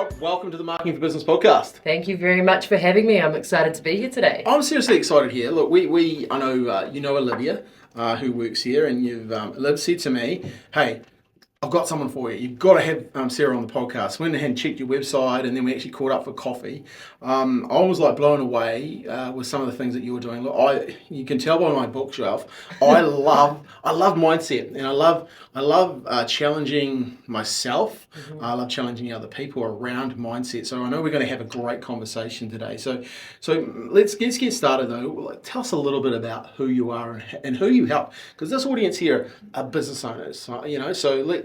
Sarah, welcome to the Marketing for Business podcast. Thank you very much for having me. I'm excited to be here today. I'm seriously excited here. Look, I know you know Olivia, who works here, and Liv said to me, "Hey, I've got someone for you. You've got to have Sarah on the podcast." Went ahead and checked your website, and then we actually caught up for coffee. I was like blown away with some of the things that you were doing. Look, you can tell by my bookshelf. I love mindset, and I love challenging myself. Mm-hmm. I love challenging other people around mindset. So I know we're going to have a great conversation today. So let's get started though. Tell us a little bit about who you are and who you help, because this audience here are business owners.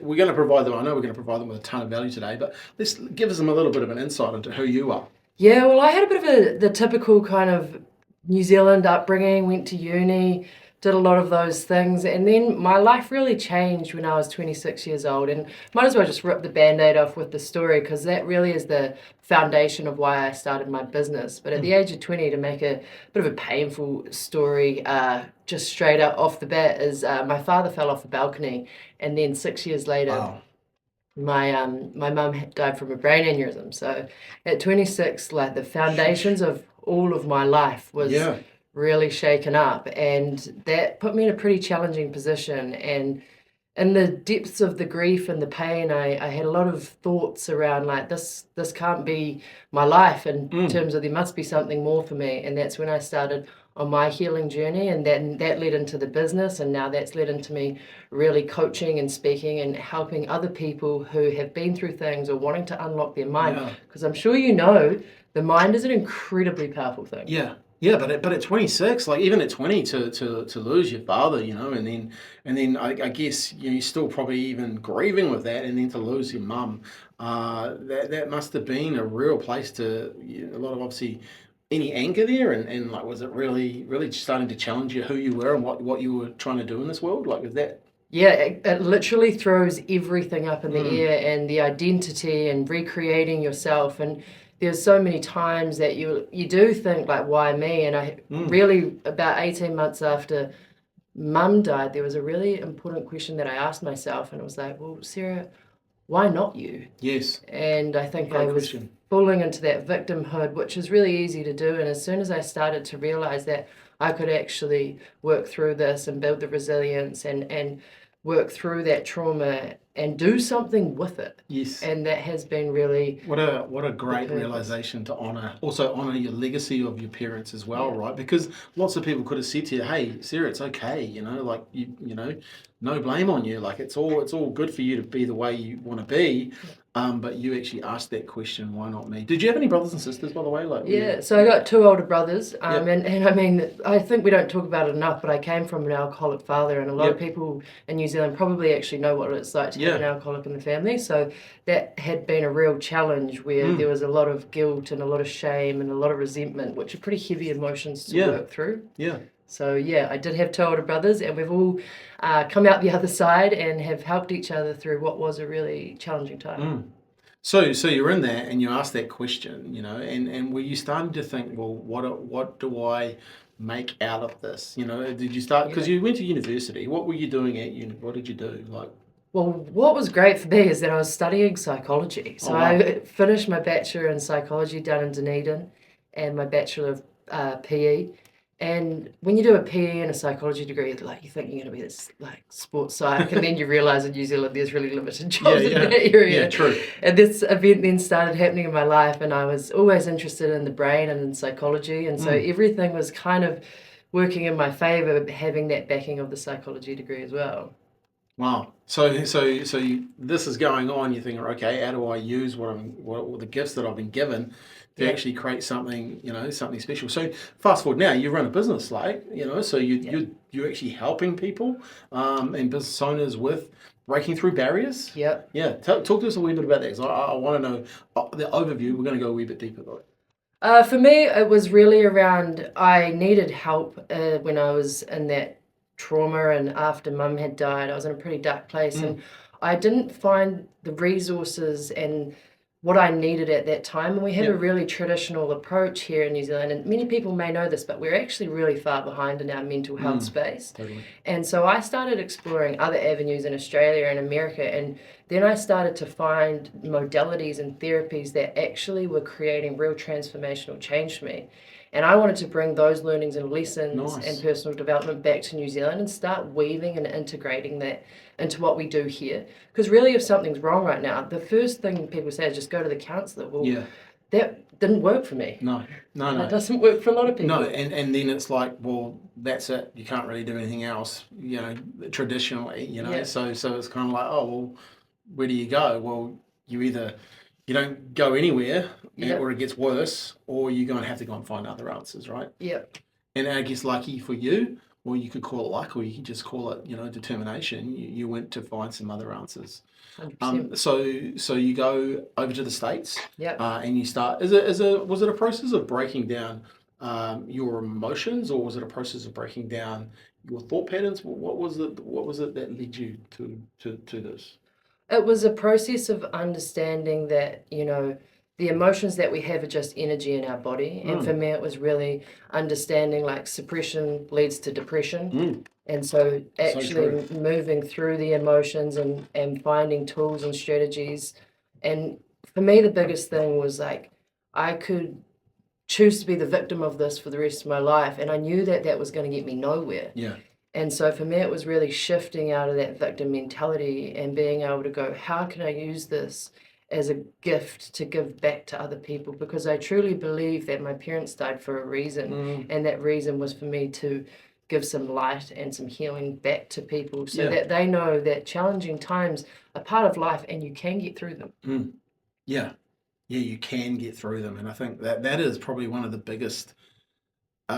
We're going to provide them. I know we're going to provide them with a ton of value today, but let's give them a little bit of an insight into who you are. Yeah, well, I had a bit of the typical kind of New Zealand upbringing, went to uni, did a lot of those things, and then my life really changed when I was 26 years old, and might as well just rip the Band-Aid off with the story, because that really is the foundation of why I started my business. But at the age of 20, to make a bit of a painful story, just straight up off the bat, is my father fell off the balcony, and then 6 years later, Wow. my mum died from a brain aneurysm. So at 26, like the foundations of all of my life was really shaken up, and that put me in a pretty challenging position. And in the depths of the grief and the pain, I had a lot of thoughts around like this can't be my life, in terms of there must be something more for me. And that's when I started on my healing journey, and that led into the business, and now that's led into me really coaching and speaking and helping other people who have been through things or wanting to unlock their mind, because I'm sure you know the mind is an incredibly powerful thing. Yeah, but at 26, like even at 20, to lose your father, and then I guess you're still probably even grieving with that, and then to lose your mum, that must have been a real place to a lot of obviously any anger there, and like was it really starting to challenge you who you were and what you were trying to do in this world? Like was that? Yeah, it literally throws everything up in the air, and the identity and recreating yourself. And there's so many times that you do think like, why me? And I really, about 18 months after Mum died, there was a really important question that I asked myself, and it was like, well, Sarah, why not you? Yes. And I think I was question. falling into that victimhood, which is really easy to do. And as soon as I started to realize that I could actually work through this and build the resilience and work through that trauma and do something with it. Yes. And that has been really what a great realization to honor your legacy of your parents as well, right? Because lots of people could have said to you, "Hey, Sarah, it's okay, like no blame on you. Like it's all good for you to be the way you want to be." But you actually asked that question, why not me? Did you have any brothers and sisters, by the way? So I got two older brothers, and I mean, I think we don't talk about it enough, but I came from an alcoholic father, and a lot of people in New Zealand probably actually know what it's like to have an alcoholic in the family. So that had been a real challenge where there was a lot of guilt and a lot of shame and a lot of resentment, which are pretty heavy emotions to work through. Yeah. So I did have two older brothers, and we've all come out the other side and have helped each other through what was a really challenging time. So you're in there and you asked that question, and were you starting to think, well, what do I make out of this? Did you start, because you went to university, what were you doing at uni? What did you do? Well, what was great for me is that I was studying psychology. So I finished my bachelor in psychology down in Dunedin and my bachelor of PE. And when you do a PE and a psychology degree, like you think you're going to be this like sports psych, and then you realise in New Zealand there's really limited jobs in that area. Yeah, true. And this event then started happening in my life, and I was always interested in the brain and in psychology, and so everything was kind of working in my favour, having that backing of the psychology degree as well. Wow. So this is going on. You're thinking, okay, how do I use what the gifts that I've been given to actually create something, something special. So fast forward now, you run a business, so you're actually helping people and business owners with breaking through barriers. Yep. Yeah. Talk to us a wee bit about that, because I want to know the overview. We're going to go a wee bit deeper though. For me, it was really around I needed help when I was in that trauma, and after Mum had died, I was in a pretty dark place, and I didn't find the resources and what I needed at that time. And we have Yep. a really traditional approach here in New Zealand, and many people may know this, but we're actually really far behind in our mental health space. Totally. And so I started exploring other avenues in Australia and America, and then I started to find modalities and therapies that actually were creating real transformational change for me. And I wanted to bring those learnings and lessons and personal development back to New Zealand and start weaving and integrating that into what we do here. Because really, if something's wrong right now, the first thing people say is just go to the counsellor. Well, that didn't work for me. No. That doesn't work for a lot of people. No, and then it's like, well, that's it. You can't really do anything else, traditionally, So it's kind of like, oh, well, where do you go? Well, you don't go anywhere, or it gets worse, or you're going to have to go and find other answers, right? Yep. And I guess lucky for you, or you could call it luck, or you could just call it, determination. You went to find some other answers. 100%. So you go over to the States, Yep. And you start. Was it a process of breaking down your emotions, or was it a process of breaking down your thought patterns? What was it? What was it that led you to this? It was a process of understanding that, the emotions that we have are just energy in our body. And for me, it was really understanding like suppression leads to depression. And so actually moving through the emotions and finding tools and strategies. And for me, the biggest thing was like, I could choose to be the victim of this for the rest of my life. And I knew that that was going to get me nowhere. Yeah. And so for me, it was really shifting out of that victim mentality and being able to go, how can I use this as a gift to give back to other people? Because I truly believe that my parents died for a reason. And that reason was for me to give some light and some healing back to people so that they know that challenging times are part of life and you can get through them. Yeah, you can get through them. And I think that is probably one of the biggest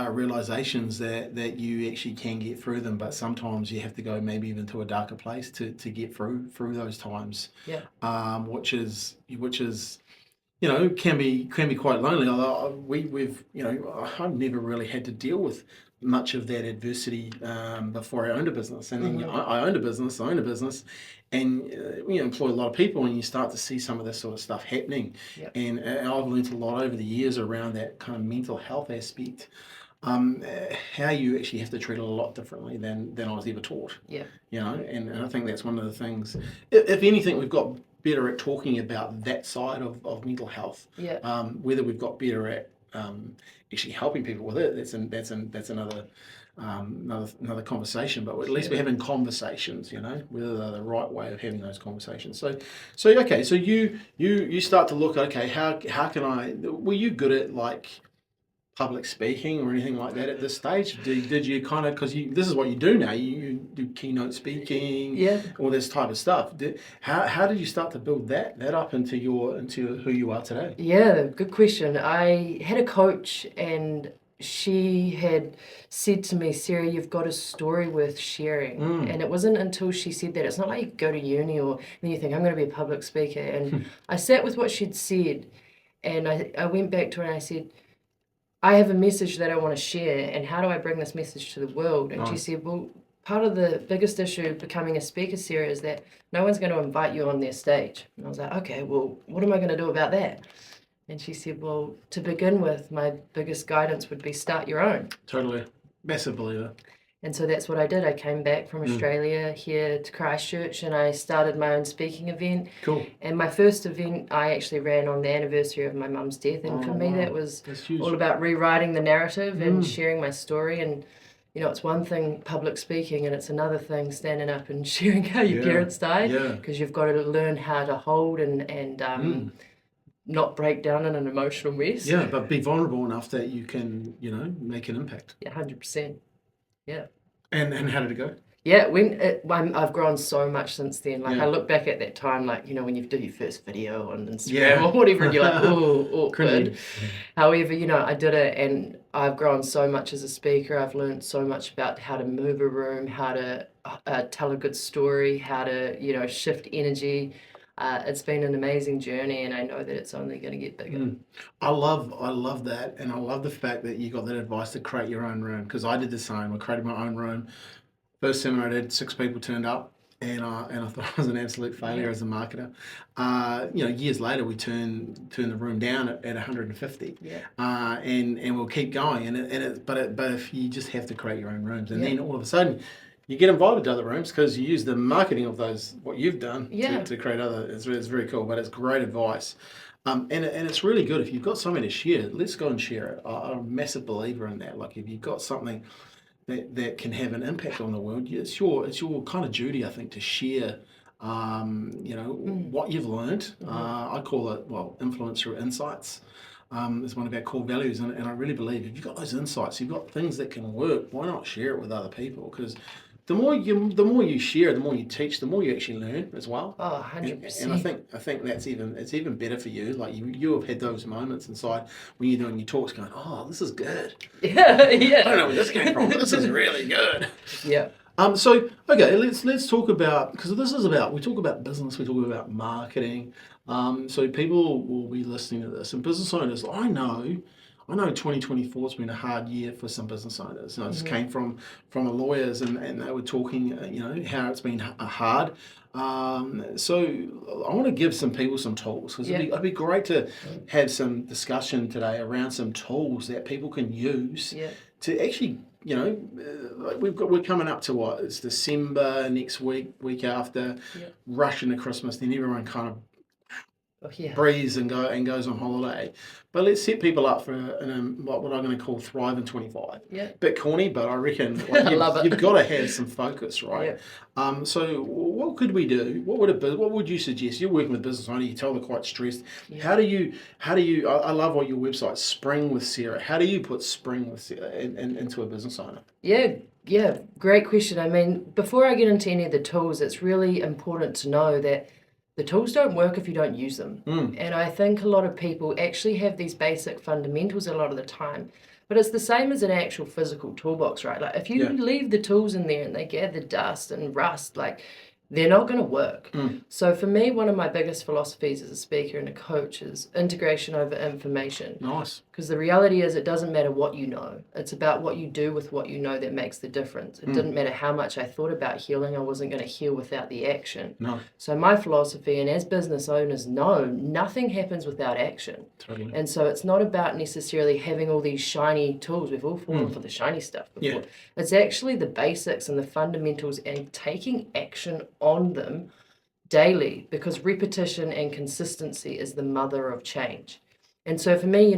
realizations that you actually can get through them, but sometimes you have to go maybe even to a darker place to get through those times. Which is can be quite lonely. Although we've I've never really had to deal with much of that adversity before I owned a business, and then I owned a business, and we employ a lot of people, and you start to see some of this sort of stuff happening. And I've learned a lot over the years around that kind of mental health aspect. How you actually have to treat it a lot differently than I was ever taught. And I think that's one of the things. If anything, we've got better at talking about that side of mental health. Whether we've got better at actually helping people with it, that's another conversation. But at least we're having conversations, whether they're the right way of having those conversations. So okay, so you start to look, okay, how can I? Were you good at like public speaking or anything like that at this stage? Did you kind of, because this is what you do now, you do keynote speaking, all this type of stuff. How did you start to build that up into who you are today? Yeah, good question. I had a coach and she had said to me, Sarah, you've got a story worth sharing. And it wasn't until she said that, it's not like you go to uni or then you think, I'm going to be a public speaker. And I sat with what she'd said and I went back to her and I said, I have a message that I want to share, and how do I bring this message to the world? And she said, well, part of the biggest issue of becoming a speaker, Sarah, is that no one's going to invite you on their stage. And I was like, okay, well, what am I going to do about that? And she said, well, to begin with, my biggest guidance would be start your own. Totally. Massive believer. And so that's what I did. I came back from Australia here to Christchurch and I started my own speaking event. Cool. And my first event I actually ran on the anniversary of my mum's death. And for me, that was all about rewriting the narrative and sharing my story. And, it's one thing public speaking and it's another thing standing up and sharing how your parents died. Because you've got to learn how to hold and not break down in an emotional mess. Yeah, but be vulnerable enough that you can, make an impact. Yeah, 100%. Yeah. And how did it go? Yeah, I've grown so much since then. Like I look back at that time, like when you do your first video on Instagram or whatever, and you're like, oh, awkward. However, I did it, and I've grown so much as a speaker. I've learned so much about how to move a room, how to tell a good story, how to shift energy. It's been an amazing journey, and I know that it's only going to get bigger. I love that, and I love the fact that you got that advice to create your own room, because I did the same. I created my own room. First seminar I did, 6 people turned up, and I thought I was an absolute failure as a marketer. Years later, we turn the room down at 150, and we'll keep going. But if you just have to create your own rooms, and then all of a sudden, you get invited to other rooms because you use the marketing of what you've done to create other. It's very cool, but it's great advice. And it's really good if you've got something to share. Let's go and share it. I'm a massive believer in that. Like if you've got something that can have an impact on the world, it's your kind of duty, I think, to share. What you've learned. I call it influence through insights. Is one of our core values, and I really believe if you've got those insights, you've got things that can work. Why not share it with other people? Because the more you share, the more you teach, the more you actually learn as well. Oh, 100%. And I think it's even better for you. Like you have had those moments inside when you're doing your talks, going, "Oh, this is good." Yeah. I don't know where this came from. But this is really good. Yeah. So okay, let's talk about, because we talk about business, we talk about marketing. So people will be listening to this, and business owners, I know 2024 has been a hard year for some business owners. I just came from a lawyers, and they were talking, how it's been hard. So I want to give some people some tools, because it'd be great to have some discussion today around some tools that people can use to actually, we're coming up to what? It's December next week after, rush into Christmas, then everyone kind of breathes and goes on holiday. But let's set people up for what I'm going to call Thrive in 25. Yeah. Bit corny, but I reckon you've got to have some focus, right? So what could we do? What would you suggest? You're working with business owner, you tell they're quite stressed. How do you I love what your website, Spring with Sarah. How do you put Spring with Sarah into a business owner? Yeah, great question. I mean, before I get into any of the tools, it's really important to know that the tools don't work if you don't use them. And I think a lot of people actually have these basic fundamentals a lot of the time. But it's the same as an actual physical toolbox, right? Like if you leave the tools in there and they gather dust and rust, like they're not going to work. So for me, one of my biggest philosophies as a speaker and a coach is integration over information. Nice. Because the reality is it doesn't matter what you know. It's about what you do with what you know that makes the difference. It didn't matter how much I thought about healing. I wasn't going to heal without the action. No. So my philosophy, and as business owners know, nothing happens without action. Totally. And so it's not about necessarily having all these shiny tools. We've all fallen for the shiny stuff before. It's actually the basics and the fundamentals and taking action on them daily, because repetition and consistency is the mother of change. And so for me,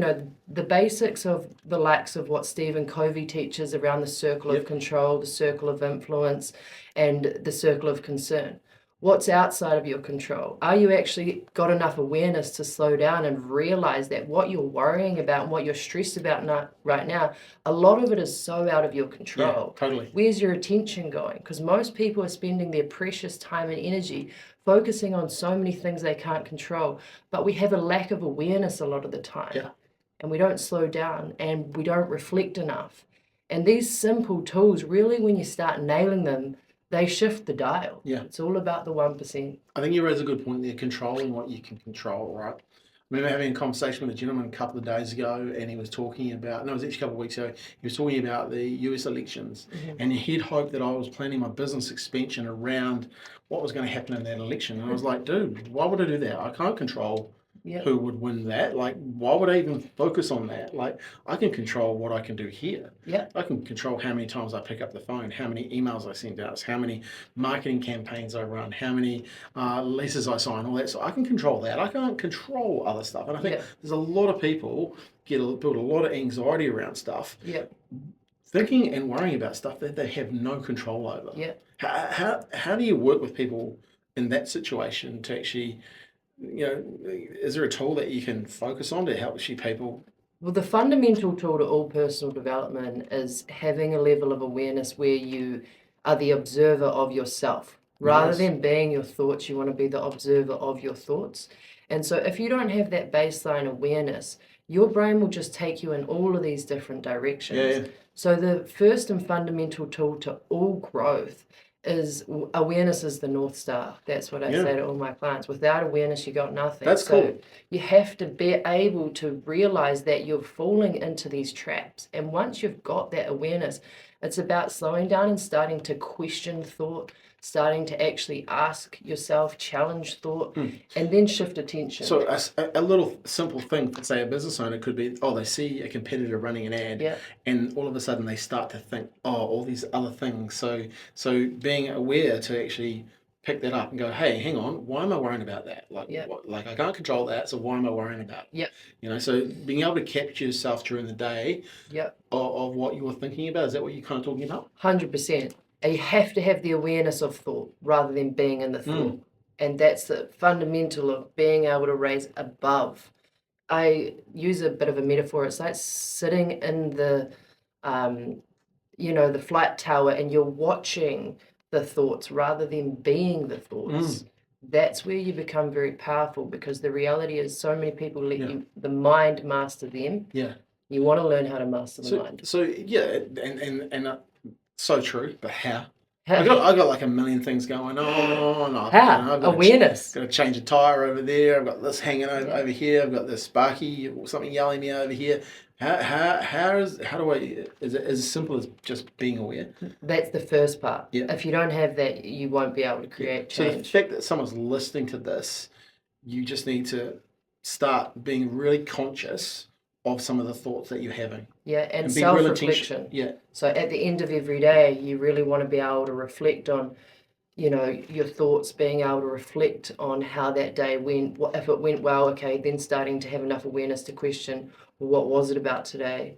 the basics of the likes of what Stephen Covey teaches around the circle of control, the circle of influence, and the circle of concern. What's outside of your control? Are you actually got enough awareness to slow down and realize that what you're worrying about and what you're stressed about right now, a lot of it is so out of your control. Yeah, totally. Where's your attention going? Because most people are spending their precious time and energy focusing on so many things they can't control, but we have a lack of awareness a lot of the time, and we don't slow down and we don't reflect enough. And these simple tools, really, when you start nailing them, they shift the dial. It's all about the 1%. I think you raise a good point there, controlling what you can control, right? I remember having a conversation with a gentleman a couple of days ago, and he was talking about, no, it was actually a couple of weeks ago, he was talking about the US elections, and he'd hoped that I was planning my business expansion around what was going to happen in that election. And I was like, dude, why would I do that? I can't control who would win that. Like, why would I even focus on that? Like, I can control what I can do here. I can control how many times I pick up the phone, how many emails I send out, how many marketing campaigns I run, how many leases I sign, all that. So I can control that. I can't control other stuff. And I think there's a lot of people build a lot of anxiety around stuff. Thinking and worrying about stuff that they have no control over. How do you work with people in that situation to actually, is there a tool that you can focus on to help people? Well, the fundamental tool to all personal development is having a level of awareness where you are the observer of yourself. Rather than being your thoughts, you want to be the observer of your thoughts. And so if you don't have that baseline awareness, your brain will just take you in all of these different directions. So the first and fundamental tool to all growth is awareness is the North Star. That's what I say to all my clients. Without awareness, you got nothing. That's cool. You have to be able to realize that you're falling into these traps. And once you've got that awareness, It's about slowing down and starting to question thought, starting to actually ask yourself, challenge thought, and then shift attention. So a little simple thing for, say, a business owner could be, they see a competitor running an ad, and all of a sudden they start to think, all these other things. So being aware to actually pick that up and go, hey, hang on, why am I worrying about that? Like I can't control that, so why am I worrying about it? So being able to capture yourself during the day of what you were thinking about, is that what you're kind of talking about? 100%. You have to have the awareness of thought rather than being in the thought. And that's the fundamental of being able to raise above. I use a bit of a metaphor. It's like sitting in the, the flight tower, and you're watching the thoughts rather than being the thoughts. That's where you become very powerful, because the reality is so many people let the mind master them. You want to learn how to master the mind. So and so true, but how? I got like a million things going on. How? Awareness. Got to change a tire over there. I've got this hanging over here. I've got this sparky or something yelling at me over here. Is it as simple as just being aware? That's the first part. If you don't have that, you won't be able to create change. So the fact that someone's listening to this, you just need to start being really conscious of some of the thoughts that you're having. And self-reflection. So at the end of every day, you really want to be able to reflect on, your thoughts, being able to reflect on how that day went. If it went well, okay, then starting to have enough awareness to question, well, what was it about today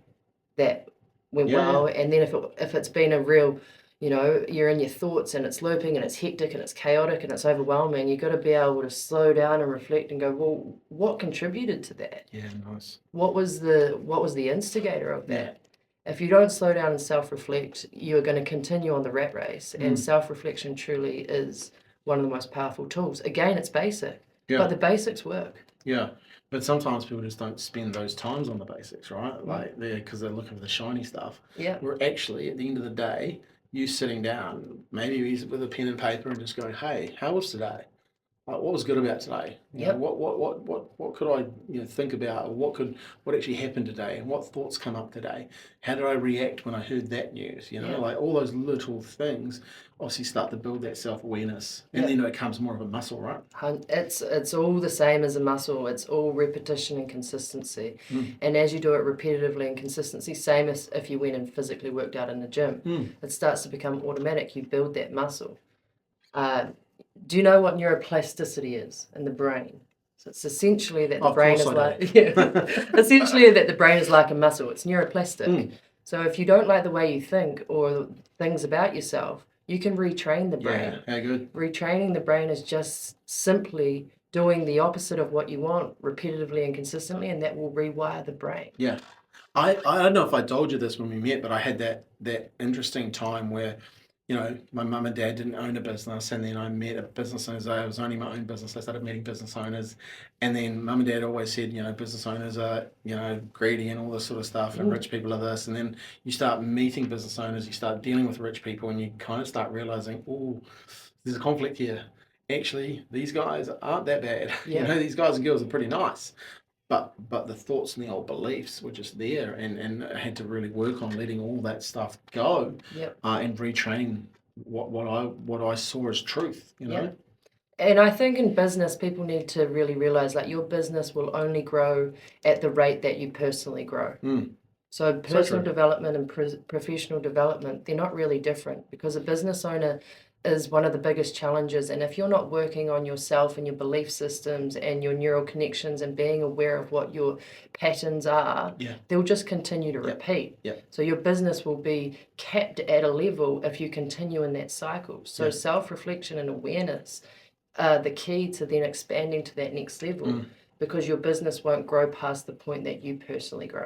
that went well? And then if it's been a real, you're in your thoughts and it's looping and it's hectic and it's chaotic and it's overwhelming, you've got to be able to slow down and reflect and go, well, what contributed to that? Nice. What was the instigator of that? If you don't slow down and self-reflect, you're going to continue on the rat race. And self-reflection truly is one of the most powerful tools. Again, it's basic, but the basics work. But sometimes people just don't spend those times on the basics, right? Like because they're looking for the shiny stuff. Where actually, at the end of the day, you sitting down, maybe with a pen and paper, and just going, "Hey, how was today? Like, what was good about today? What could I think about? Or what actually happened today? And what thoughts come up today? How did I react when I heard that news? Like all those little things obviously start to build that self-awareness, and then it becomes more of a muscle, right? It's all the same as a muscle. It's all repetition and consistency. And as you do it repetitively and consistency, same as if you went and physically worked out in the gym, it starts to become automatic. You build that muscle. Do you know what neuroplasticity is in the brain? So it's essentially that the brain is essentially that the brain is like a muscle. It's neuroplastic. So if you don't like the way you think or things about yourself, you can retrain the brain. Good. Retraining the brain is just simply doing the opposite of what you want repetitively and consistently, and that will rewire the brain. I don't know if I told you this when we met, but I had that interesting time where my mum and dad didn't own a business, and then I met a business owner. I was owning my own business. I started meeting business owners, and then mum and dad always said, business owners are, greedy and all this sort of stuff, and rich people are this. And then you start meeting business owners, you start dealing with rich people, and you kind of start realizing, there's a conflict here. Actually, these guys aren't that bad. These guys and girls are pretty nice. But the thoughts and the old beliefs were just there, and I had to really work on letting all that stuff go, and retrain what I saw as truth. And I think in business, people need to really realize like your business will only grow at the rate that you personally grow. So personal development and professional development, they're not really different, because a business owner is one of the biggest challenges. And if you're not working on yourself and your belief systems and your neural connections and being aware of what your patterns are, they'll just continue to repeat. So your business will be capped at a level if you continue in that cycle. So self-reflection and awareness are the key to then expanding to that next level. Because your business won't grow past the point that you personally grow.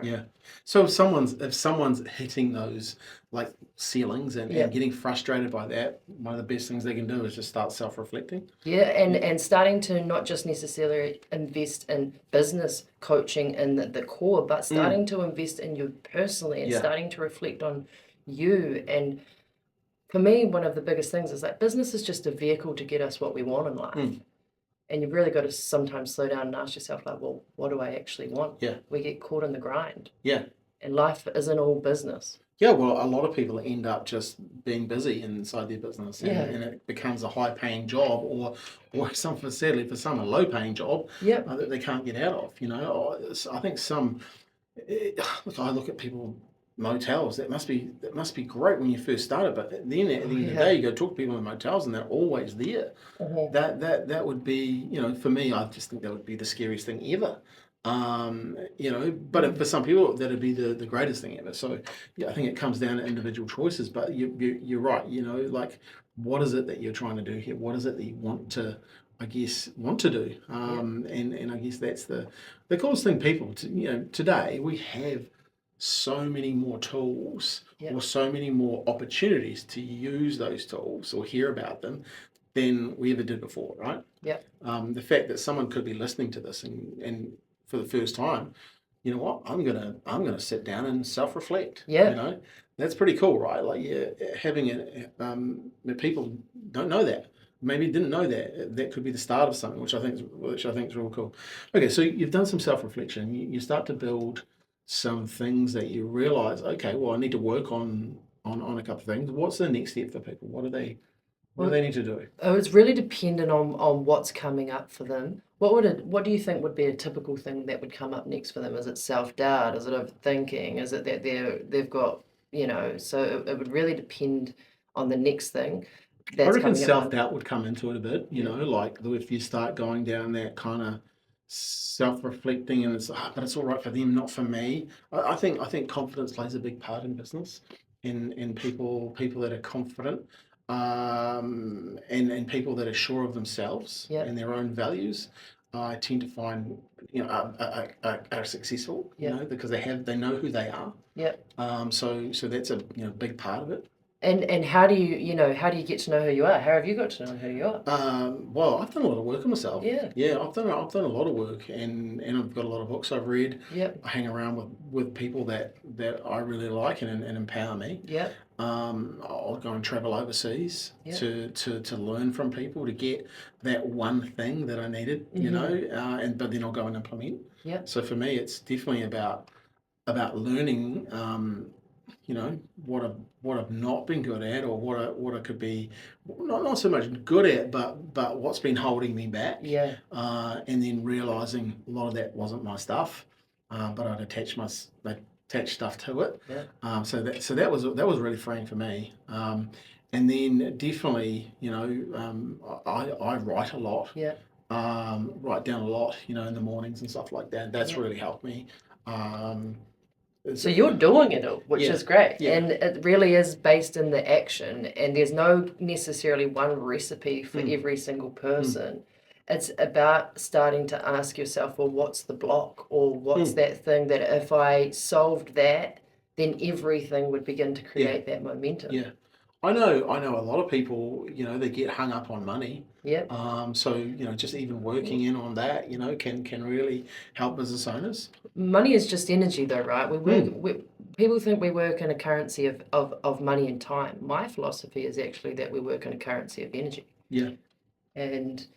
So if someone's hitting those like ceilings and getting frustrated by that, one of the best things they can do is just start self-reflecting. And starting to not just necessarily invest in business coaching in the core, but starting to invest in you personally and starting to reflect on you. And for me, one of the biggest things is that business is just a vehicle to get us what we want in life. And you've really got to sometimes slow down and ask yourself, like, well, what do I actually want? We get caught in the grind. And life isn't all business. Yeah, well, a lot of people end up just being busy inside their business, and it becomes a high-paying job, or some, sadly for some, a low-paying job Yep. that they can't get out of. I think some. Look, I look at people motels. That must be great when you first started, but then at the end of the day, you go talk to people in motels, and they're always there. That would be, for me, I just think that would be the scariest thing ever. But for some people, that'd be the greatest thing ever. So, yeah, I think it comes down to individual choices. But you're right. Like, what is it that you're trying to do here? What is it that you want to, I guess, want to do? And I guess that's the coolest thing. People, today we have so many more tools or so many more opportunities to use those tools or hear about them than we ever did before, right? The fact that someone could be listening to this and for the first time, you know what? I'm gonna sit down and self-reflect. That's pretty cool, right? Like, yeah, having it. People don't know that. Maybe didn't know that. That could be the start of something, which I think is real cool. Okay, so you've done some self-reflection. You start to build some things that you realize. Okay, well, I need to work on a couple of things. What's the next step for people? What do they need to do? Oh, it's really dependent on what's coming up for them. What do you think would be a typical thing that would come up next for them? Is it self-doubt? Is it overthinking? Is it that they've got, so it would really depend on the next thing I that's reckon coming up. self-doubt would come into it a bit, like if you start going down that kind of self-reflecting and but it's all right for them, not for me. I think confidence plays a big part in business, in people that are confident, and people that are sure of themselves and their own values. I tend to find are successful, because they know who they are. So that's a big part of it. And how do you get to know who you are? How have you got to know who you are? Well, I've done a lot of work on myself. Yeah. I've done a lot of work, and I've got a lot of books I've read. I hang around with people that I really like and empower me. I'll go and travel overseas to learn from people, to get that one thing that I needed, but then I'll go and implement. So for me, it's definitely about learning, what I've not been good at, or what I could be not so much good at, but what's been holding me back. And then realizing a lot of that wasn't my stuff, but I'd attach stuff to it. So that was really freeing for me. And then definitely, I write a lot. Write down a lot, in the mornings and stuff like that. That's really helped me. So you're doing it all, which is great. And it really is based in the action, and there's no necessarily one recipe for every single person. It's about starting to ask yourself, well, what's the block, or what's that thing that if I solved that, then everything would begin to create that momentum. I know a lot of people, they get hung up on money. So, just even working in on that, can really help business owners. Money is just energy though, right? People think we work in a currency of money and time. My philosophy is actually that we work in a currency of energy. And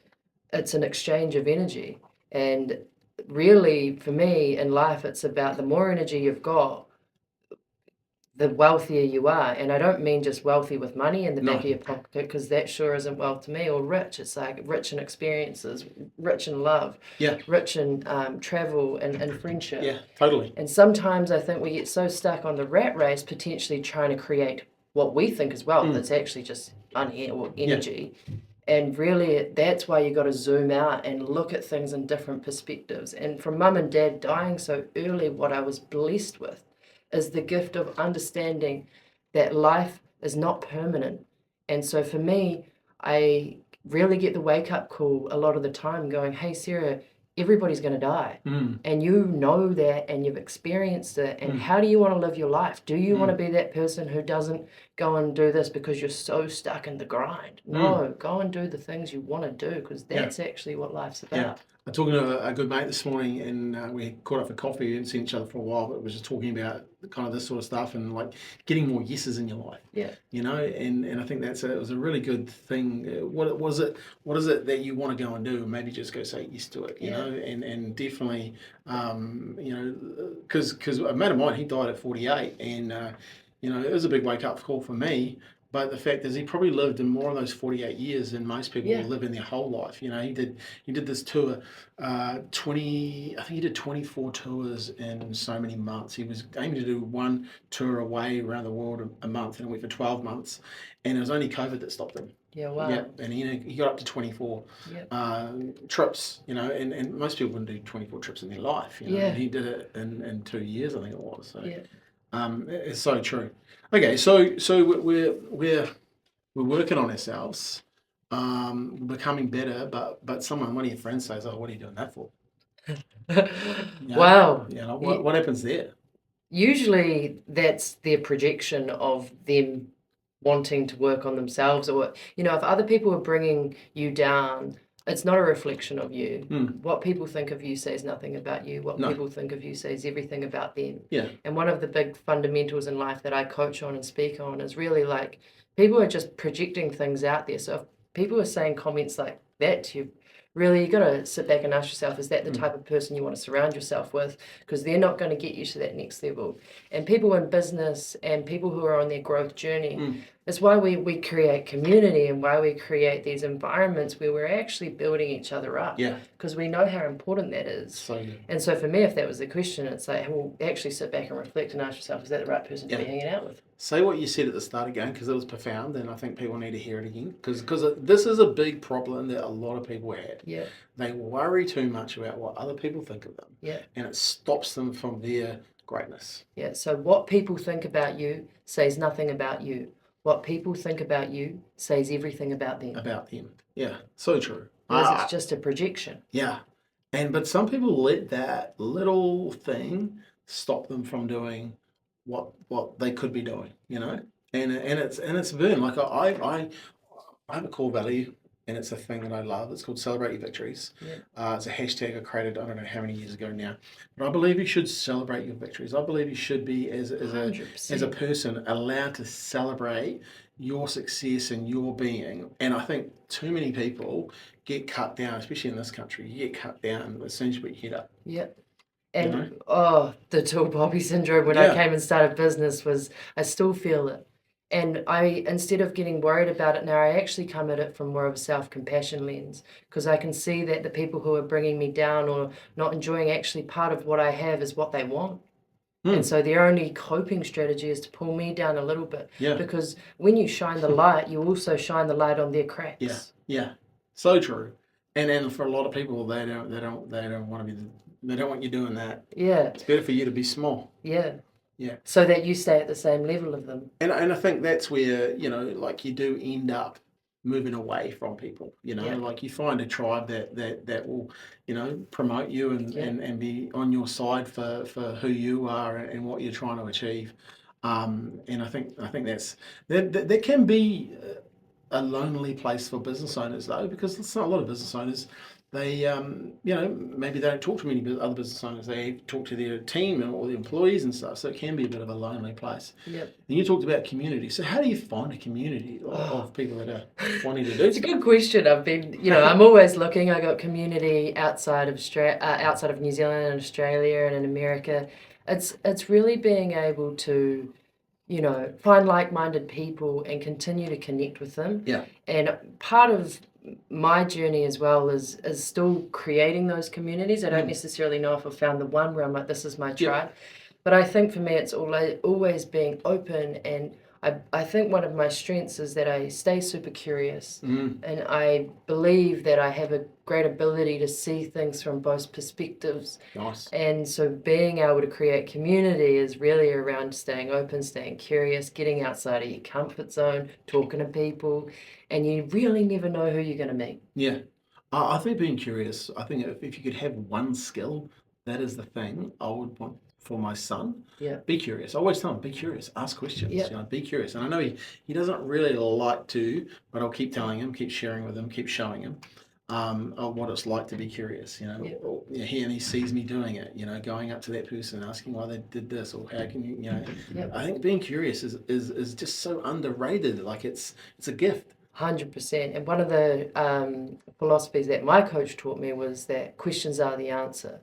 it's an exchange of energy. And really, for me in life, it's about the more energy you've got, the wealthier you are. And I don't mean just wealthy with money in the back of your pocket, because that sure isn't wealth to me, or rich. It's like rich in experiences, rich in love, rich in travel and friendship. Totally. And sometimes I think we get so stuck on the rat race, potentially trying to create what we think is wealth. That's actually just energy. And really, that's why you got to zoom out and look at things in different perspectives. And from mum and dad dying so early, what I was blessed with is the gift of understanding that life is not permanent. And so for me, I really get the wake-up call a lot of the time going, hey, Sarah, everybody's going to die. And you know that, and you've experienced it. And how do you want to live your life? Do you want to be that person who doesn't go and do this because you're so stuck in the grind? No, go and do the things you want to do, because that's actually what life's about. I'm talking to a good mate this morning, and we caught up for coffee. We hadn't seen each other for a while, but we were just talking about kind of this sort of stuff, and like getting more yeses in your life. And I think it was a really good thing. What is it that you want to go and do? Maybe just go say yes to it. And definitely, because a mate of mine, he died at 48, and You know, it was a big wake up call for me. But the fact is, he probably lived in more of those 48 years than most people Yeah. will live in their whole life. You know, he did this tour, 20. I think he did 24 tours in so many months. He was aiming to do one tour away around the world a month, and it went for 12 months. And it was only COVID that stopped him. Yeah, wow. Yeah, and he got up to 24 Yeah. trips, you know, and most people wouldn't do 24 trips in their life, you know, Yeah. and he did it in 2 years, I think it was. So, Yeah. it's so true. Okay, so we're working on ourselves, becoming better, but one of your friends says, "Oh, what are you doing that for?" You know? Wow. You know, what happens there? Usually that's their projection of them wanting to work on themselves, or, you know, if other people are bringing you down, it's not a reflection of you. What people think of you says nothing about you. What people think of you says everything about them. Yeah. And one of the big fundamentals in life that I coach on and speak on is really like, people are just projecting things out there. So if people are saying comments like that to you, really, you got to sit back and ask yourself, is that the type of person you want to surround yourself with? Because they're not going to get you to that next level. And people in business and people who are on their growth journey, it's why we create community and why we create these environments where we're actually building each other up. Yeah. Because we know how important that is. So good. And so for me, if that was the question, it's like, well, actually sit back and reflect and ask yourself, is that the right person to be hanging out with? Say what you said at the start again, because it was profound, and I think people need to hear it again, because this is a big problem that a lot of people had. Yeah. They worry too much about what other people think of them. Yeah. And it stops them from their greatness. Yeah. So what people think about you says nothing about you. What people think about you says everything about them. About them. Yeah. So true. Because it's just a projection. Yeah. But some people let that little thing stop them from doing what they could be doing, you know? And it's boom. Like I have a core value, and it's a thing that I love. It's called Celebrate Your Victories. Yeah. It's a hashtag I created, I don't know how many years ago now. But I believe you should celebrate your victories. I believe you should be, as a person, allowed to celebrate your success and your being. And I think too many people get cut down, especially in this country. You get cut down as soon as you put your head up. Yeah. And, You know? the tall poppy syndrome when I came and started business was, I still feel it. And instead of getting worried about it now, I actually come at it from more of a self-compassion lens, because I can see that the people who are bringing me down or not enjoying, actually part of what I have is what they want. And so their only coping strategy is to pull me down a little bit. Yeah. Because when you shine the light, you also shine the light on their cracks. Yeah. Yeah. So true. And for a lot of people, they don't want to be. They don't want you doing that. Yeah. It's better for you to be small. Yeah. Yeah. So that you stay at the same level of them. And I think that's where, you know, like you do end up moving away from people, you know, like you find a tribe that will, you know, promote you and be on your side for who you are and what you're trying to achieve. And I think that can be a lonely place for business owners, though, because it's not a lot of business owners. They, you know, maybe they don't talk to many other business owners. They talk to their team or the employees and stuff. So it can be a bit of a lonely place. Yep. And you talked about community. So how do you find a community of people that are wanting to do? It's a good question. I've been, you know, I'm always looking. I got community outside of New Zealand and Australia and in America. It's really being able to, you know, find like-minded people and continue to connect with them. Yeah. And part of my journey as well is still creating those communities. I don't necessarily know if I've found the one where I'm like, this is my tribe. But I think for me, it's always being open. And I think one of my strengths is that I stay super curious. And I believe that I have a great ability to see things from both perspectives. Nice. And so being able to create community is really around staying open, staying curious, getting outside of your comfort zone, talking to people, and you really never know who you're going to meet. Yeah. I think being curious, I think if you could have one skill, that is the thing I would want for my son. Yeah. Be curious. I always tell him, be curious, ask questions, Yeah. you know, be curious. And I know he doesn't really like to, but I'll keep telling him, keep sharing with him, keep showing him of what it's like to be curious, you know. Yeah. Or, you know, he sees me doing it, you know, going up to that person, asking why they did this, or how can you know. Yeah. I think being curious is just so underrated. Like it's a gift. 100%. And one of the philosophies that my coach taught me was that questions are the answer.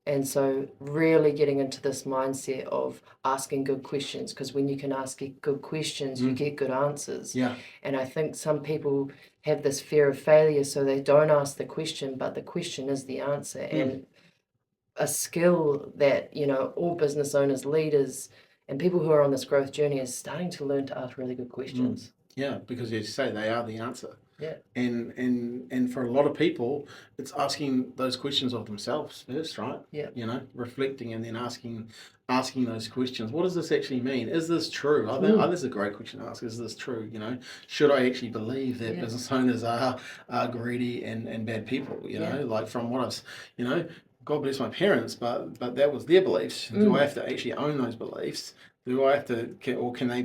And so really getting into this mindset of asking good questions, because when you can ask good questions, you get good answers. Yeah. And I think some people have this fear of failure, so they don't ask the question, but the question is the answer. And a skill that, you know, all business owners, leaders, and people who are on this growth journey is starting to learn to ask really good questions. Yeah, because as you say, they are the answer. Yeah. And for a lot of people, it's asking those questions of themselves first, right? Yeah. You know, reflecting and then asking those questions. What does this actually mean? Is this true? This is a great question to ask. Is this true? You know, should I actually believe that business owners are greedy and bad people? You know, like from what I've, you know, God bless my parents, but that was their beliefs. Do I have to actually own those beliefs? Do I have to, or can I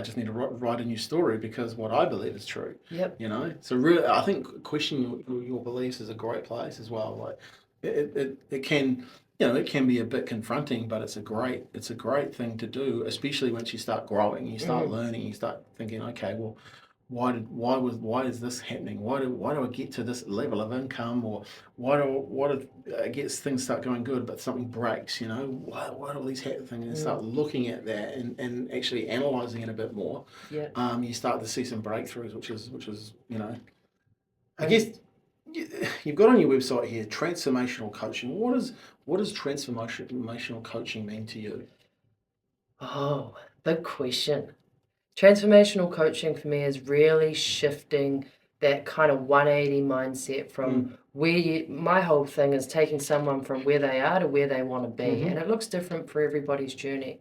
just need to write a new story because what I believe is true. Yep. You know, so really, I think questioning your beliefs is a great place as well. Like, it can, you know, it can be a bit confronting, but it's a great thing to do, especially once you start growing, you start learning, you start thinking, okay, well, why is this happening? Why do I get to this level of income, or why do I get things start going good, but something breaks? You know, why do all these things? And start looking at that and actually analyzing it a bit more. Yeah. You start to see some breakthroughs, which is you know, I guess you've got on your website here transformational coaching. What does transformational coaching mean to you? Oh, big question. Transformational coaching for me is really shifting that kind of 180 mindset from my whole thing is taking someone from where they are to where they want to be. And it looks different for everybody's journey.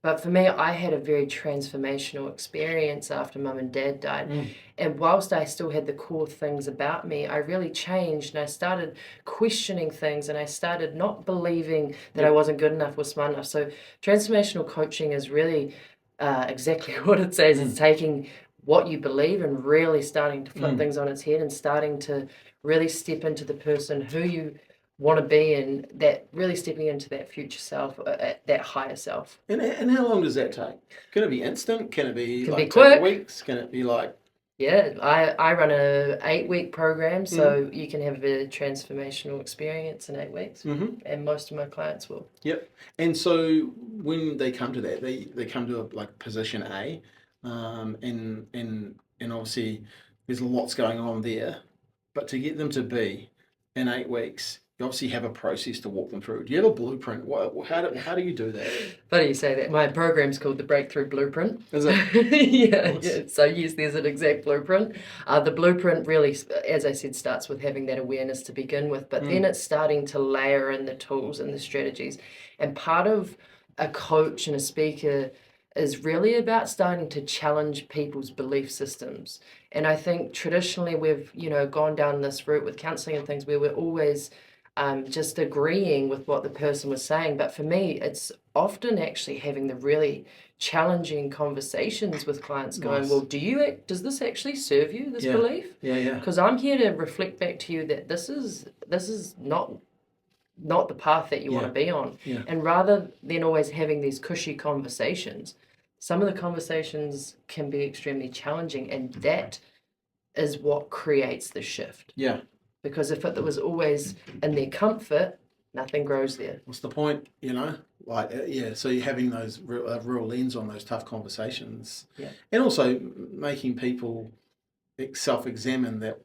But for me, I had a very transformational experience after mum and dad died. And whilst I still had the core things about me, I really changed and I started questioning things and I started not believing that I wasn't good enough or smart enough. So transformational coaching is really exactly what it says. It's taking what you believe and really starting to flip things on its head and starting to really step into the person who you want to be, and that really stepping into that future self, that higher self. And how long does that take? Can it be instant? Can it be Can like be quick. weeks? Can it be like... Yeah, I run a 8-week program, so you can have a transformational experience in 8 weeks, and most of my clients will. Yep. And so when they come to that, they come to like position A, and obviously there's lots going on there, but to get them to B in 8 weeks, you obviously have a process to walk them through. Do you have a blueprint? How do you do that? Funny you say that. My program's called the Breakthrough Blueprint. Is it? Yeah. So yes, there's an exact blueprint. The blueprint really, as I said, starts with having that awareness to begin with, but then it's starting to layer in the tools and the strategies. And part of a coach and a speaker is really about starting to challenge people's belief systems. And I think traditionally we've, gone down this route with counseling and things where we're always just agreeing with what the person was saying. But for me, it's often actually having the really challenging conversations with clients going, well, does this actually serve you, this belief? Yeah. Because I'm here to reflect back to you that this is not the path that you want to be on. Yeah. And rather than always having these cushy conversations, some of the conversations can be extremely challenging, and that is what creates the shift. Yeah. Because if it was always in their comfort, nothing grows there. What's the point, Like, so you're having those real lens on those tough conversations. Yeah. And also making people self-examine that,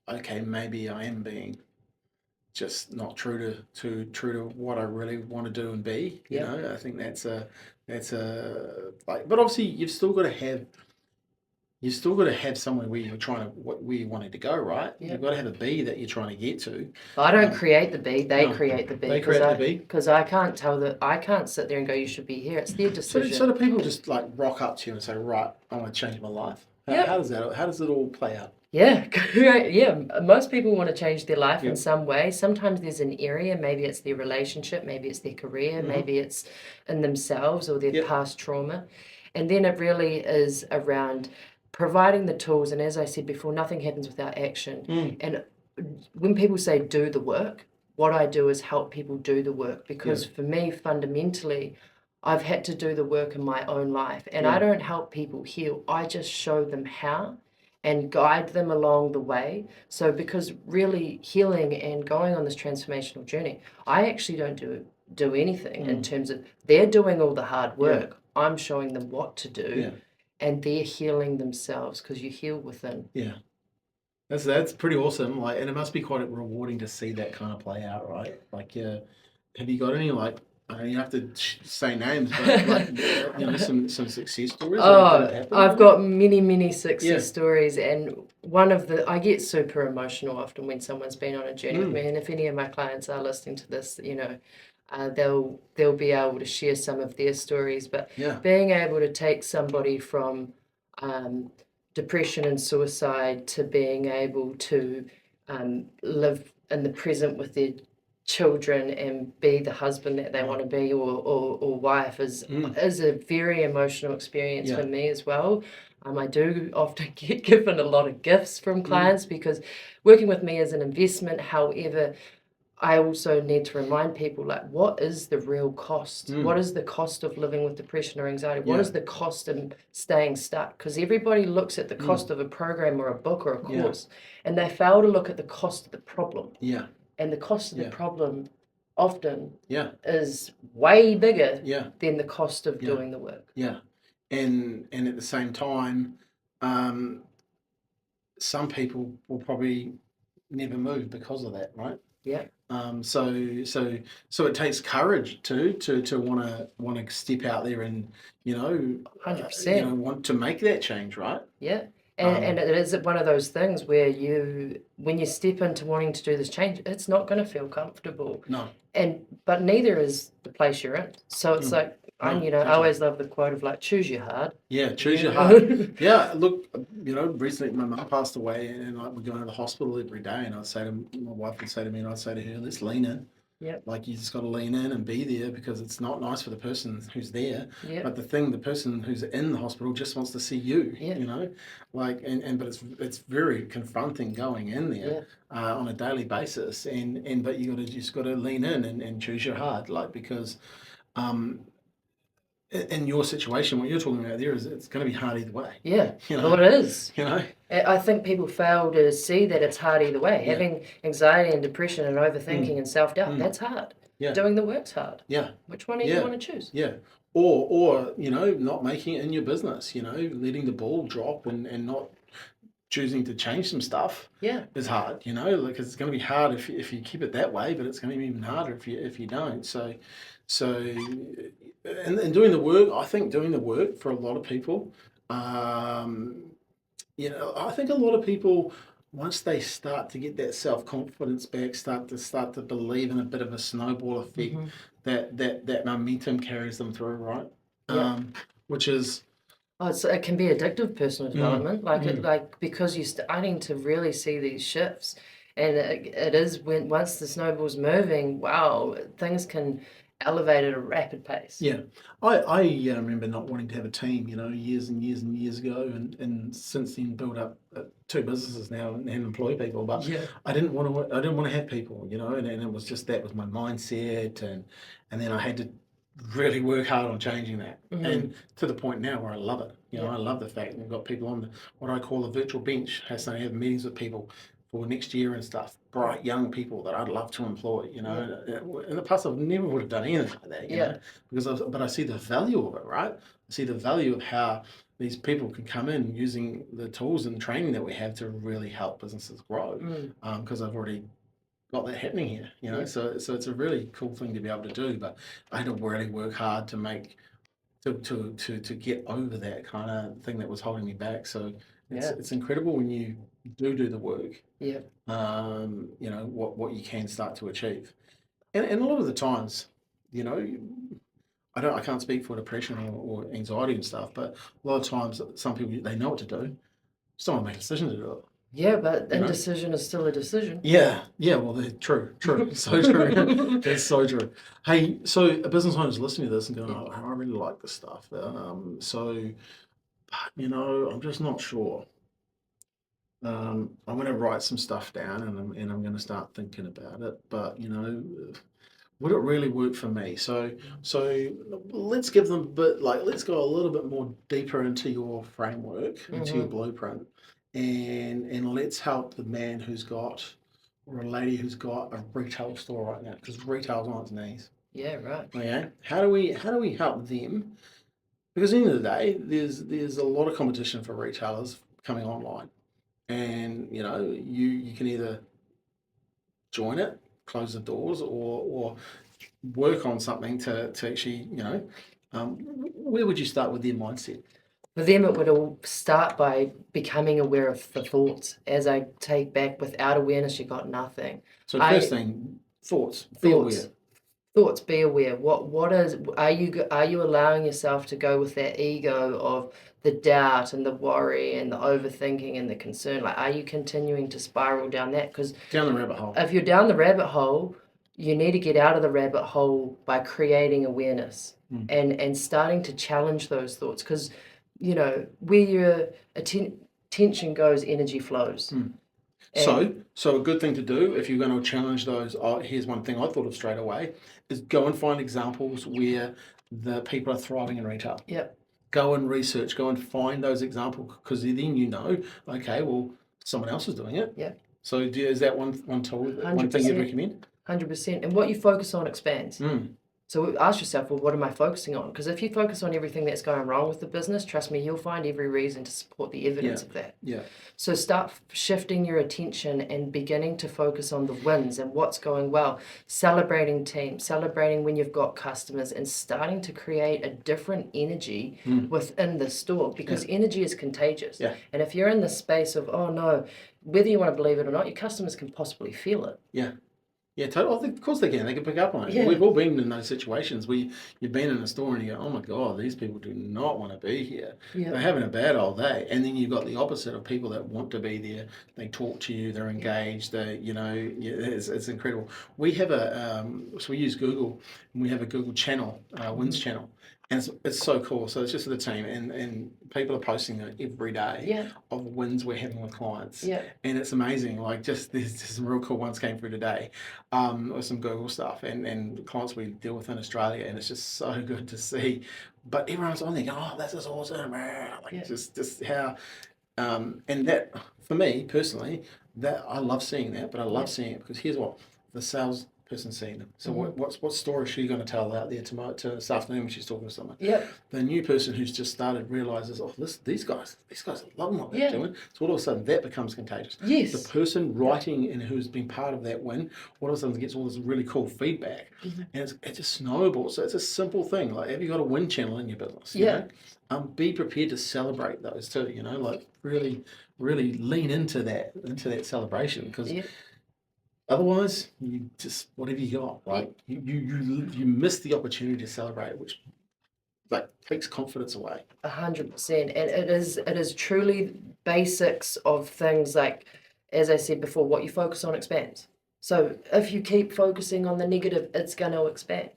okay, maybe I am being just not true to what I really want to do and be. You know, I think that's a but obviously you've still got to have somewhere where where you wanted to go, right? Yep. You've got to have a B that you're trying to get to. I don't create the B; they create the B. They create the B because I can't sit there and go, you should be here. It's their decision. So do people just like rock up to you and say, right, I want to change my life? How does it all play out? Yeah, yeah. Most people want to change their life in some way. Sometimes there's an area, maybe it's their relationship, maybe it's their career, maybe it's in themselves or their past trauma. And then it really is around providing the tools. And as I said before, nothing happens without action. And when people say do the work, what I do is help people do the work, because for me, fundamentally, I've had to do the work in my own life, and I don't help people heal. I just show them how. and guide them along the way. So because really healing and going on this transformational journey, I actually don't do anything in terms of they're doing all the hard work. I'm showing them what to do, and they're healing themselves because you heal within. Yeah. That's pretty awesome. Like, and it must be quite rewarding to see that kind of play out, right? Like, have you got any like? I don't even have to say names, but like, some success stories. Oh, I've got many success Yeah. stories, and I get super emotional often when someone's been on a journey with me, and if any of my clients are listening to this, they'll be able to share some of their stories. But being able to take somebody from depression and suicide to being able to live in the present with their children and be the husband that they want to be or wife is a very emotional experience for me as well. I do often get given a lot of gifts from clients because working with me is an investment. However, I also need to remind people, like, what is the real cost? What is the cost of living with depression or anxiety? What is the cost of staying stuck? Because everybody looks at the cost of a program or a book or a course, and they fail to look at the cost of the problem. Yeah. And the cost of the problem often is way bigger than the cost of doing the work. Yeah. And at the same time, some people will probably never move because of that, right? Yeah. So it takes courage to want to step out there and 100%. Want to make that change, right? Yeah. And it is one of those things where when you step into wanting to do this change, it's not going to feel comfortable. No. But neither is the place you're in. So it's like, I always love the quote of like, choose your heart. Yeah, choose your heart. Yeah, look, recently my mum passed away, and like we're going to the hospital every day, and my wife would say to me, and I'd say to her, let's lean in. Yep. Like, you just got to lean in and be there, because it's not nice for the person who's there. Yep. But the person who's in the hospital just wants to see you. Yep. Like, but it's very confronting going in there on a daily basis, but just got to lean in and choose your heart, like, because in your situation, what you're talking about there is it's going to be hard either way. Yeah, well, it is. I think people fail to see that it's hard either way. Having anxiety and depression and overthinking and self-doubt, that's hard. Yeah. Doing the work's hard. Yeah. Which one do you want to choose? Yeah. Or not making it in your business, letting the ball drop and not choosing to change some stuff is hard, because it's going to be hard if you keep it that way, but it's going to be even harder if you don't. So and doing the work, I think doing the work for a lot of people, I think a lot of people, once they start to get that self-confidence back, start to believe in a bit of a snowball effect, that momentum carries them through, right? Which is... it can be addictive, personal development, because you're starting to really see these shifts, and it is once the snowball's moving, wow, things can elevate at a rapid pace. Yeah, I remember not wanting to have a team, years and years and years ago, and since then built up 2 businesses now and employ people. But I didn't want to have people, and it was just that was my mindset, and then I had to really work hard on changing that, and to the point now where I love it. I love the fact that we've got people on what I call a virtual bench. I have meetings with people for next year and stuff, bright young people that I'd love to employ. In the past I never would have done anything like that, but I see the value of it, right? I see the value of how these people can come in using the tools and training that we have to really help businesses grow, because I've already got that happening here, so it's a really cool thing to be able to do. But I had to really work hard to get over that kind of thing that was holding me back. So it's incredible when you do the work. What you can start to achieve, and a lot of the times, I can't speak for depression or anxiety and stuff, but a lot of times some people, they know what to do, just don't want to make a decision to do it. Yeah, but indecision is still a decision. Yeah, well, true, so true. That's so true. Hey, so a business owner's listening to this and going, I really like this stuff. I'm just not sure. I'm going to write some stuff down, and I'm going to start thinking about it. But would it really work for me? So let's give them let's go a little bit more deeper into your framework, into your blueprint, and let's help the man who's got, or a lady who's got a retail store right now, because retail's on its knees. Yeah, right. Okay, how do we help them? Because at the end of the day, there's a lot of competition for retailers coming online, and you can either join it, close the doors, or work on something to actually where would you start with their mindset? For them, it would all start by becoming aware of the thoughts. As I take back, without awareness, you got nothing. So first thing, thoughts. Be Thoughts. aware. Thoughts, be aware. What is, are you allowing yourself to go with that ego of the doubt and the worry and the overthinking and the concern? Like, are you continuing to spiral down that? Because Down the rabbit hole. if you're down the rabbit hole, you need to get out of the rabbit hole by creating awareness and starting to challenge those thoughts. Because, where your attention goes, energy flows. So a good thing to do if you're going to challenge those, here's one thing I thought of straight away, is go and find examples where the people are thriving in retail. Yep. Go and research, go and find those examples, because then okay, well, someone else is doing it. Yep. So is that one tool, one thing you'd recommend? 100%. And what you focus on expands. So ask yourself, well, what am I focusing on? Because if you focus on everything that's going wrong with the business, trust me, you'll find every reason to support the evidence of that. Yeah. So start shifting your attention and beginning to focus on the wins and what's going well. Celebrating teams, celebrating when you've got customers, and starting to create a different energy within the store, because energy is contagious. Yeah. And if you're in the space of, oh no, whether you want to believe it or not, your customers can possibly feel it. Yeah. Yeah, totally. Of course they can. They can pick up on it. Yeah. We've all been in those situations where you've been in a store and you go, oh my God, these people do not want to be here. Yeah. They're having a bad old day. And then you've got the opposite of people that want to be there. They talk to you. They're engaged. It's incredible. We have so we use Google, and we have a Google channel, Wins channel. And it's so cool. So it's just for the team, and people are posting it every day of wins we're having with clients. Yeah. And it's amazing. Like there's some real cool ones came through today, with some Google stuff and clients we deal with in Australia, and it's just so good to see. But everyone's on there going, oh, that's just awesome. Just how, and that for me personally, that I love seeing that, but I love seeing it because here's what the sales person seeing them. So what story is she going to tell out there tomorrow, to this afternoon when she's talking to someone? Yep. The new person who's just started realizes, oh, these guys are loving what they're doing. So all of a sudden that becomes contagious. Yes. The person writing and who's been part of that win, all of a sudden gets all this really cool feedback, and it just snowballs. So it's a simple thing. Like, have you got a win channel in your business? Yeah. Be prepared to celebrate those too. Like really, really lean into that celebration, because. Otherwise, you just, whatever you got, like you miss the opportunity to celebrate, which takes confidence away. 100%, and it is truly basics of things like, as I said before, what you focus on expands. So if you keep focusing on the negative, it's going to expand.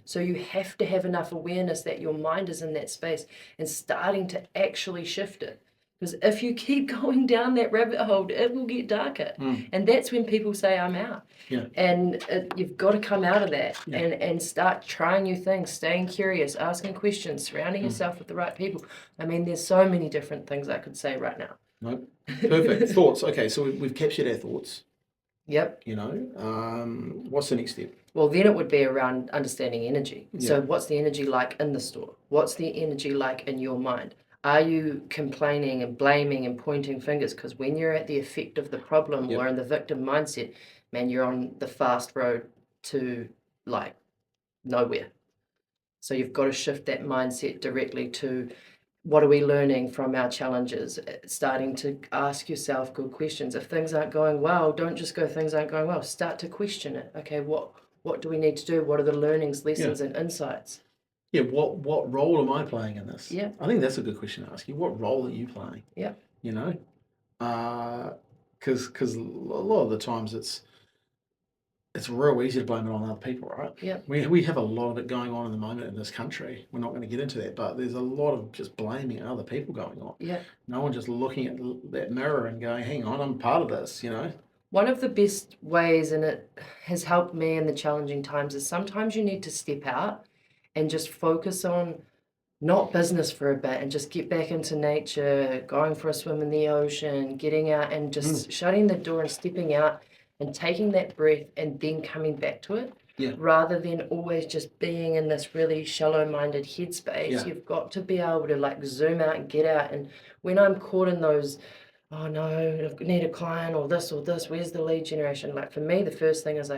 So you have to have enough awareness that your mind is in that space and starting to actually shift it. Because if you keep going down that rabbit hole, it will get darker. And that's when people say, I'm out. Yeah. And you've got to come out of that and start trying new things, staying curious, asking questions, surrounding yourself with the right people. I mean, there's so many different things I could say right now. No, perfect. Thoughts. Okay, so we've captured our thoughts. Yep. What's the next step? Well, then it would be around understanding energy. Yeah. So what's the energy like in the store? What's the energy like in your mind? Are you complaining and blaming and pointing fingers? Because when you're at the effect of the problem or in the victim mindset, man, you're on the fast road to nowhere. So you've got to shift that mindset directly to, what are we learning from our challenges? Starting to ask yourself good questions. If things aren't going well, don't just go, things aren't going well. Start to question it. Okay, what do we need to do? What are the learnings, lessons, and insights? Yeah, what role am I playing in this? Yeah. I think that's a good question to ask you. What role are you playing? Yeah. Because a lot of the times it's real easy to blame it on other people, right? Yeah. We have a lot of it going on in the moment in this country. We're not going to get into that, but there's a lot of just blaming other people going on. Yeah. No one just looking at that mirror and going, hang on, I'm part of this, One of the best ways, and it has helped me in the challenging times, is sometimes you need to step out and just focus on not business for a bit and just get back into nature, going for a swim in the ocean, getting out and just shutting the door and stepping out and taking that breath and then coming back to it. Yeah. Rather than always just being in this really shallow-minded headspace. Yeah. You've got to be able to like zoom out and get out. And when I'm caught in those, oh no, I need a client or this, where's the lead generation? Like for me, the first thing is